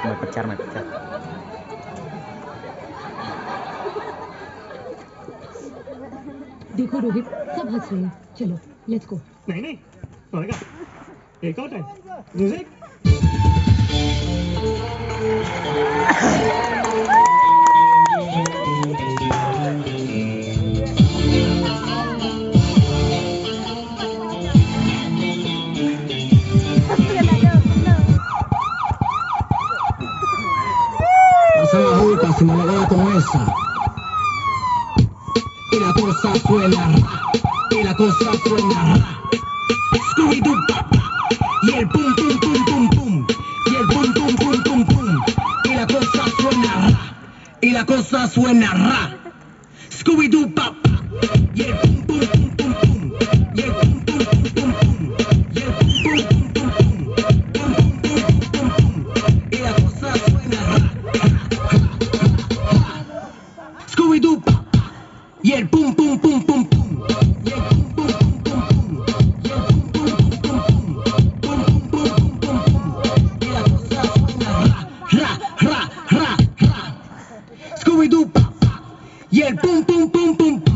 मैं पिक्चर देखो रोहित, सब हंस रहे हैं। चलो लेट्स गो। नहीं नहीं, होएगा। एक और time music. Pasan las jucas y me la veo como esa. Y la cosa suena ra, y la cosa suena ra. Scooby-Doo, y el pum pum pum pum pum, y el pum pum pum pum pum. Y la cosa suena ra, y la cosa suena ra. Scooby-Doo, y el pum pum pum pum pum, y el pum pum pum pum pum, y el pum pum pum pum pum, pum pum pum pum pum. Y la cosa suena ra. Scooby-Doo, y el pum pum pum pum pum, y el pum pum pum pum pum, y el pum pum pum pum pum, pum pum pum pum pum pum. Y la cosa suena ra, ra, ra, ra, ra. Scooby-Doo, y el pum pum pum pum pum.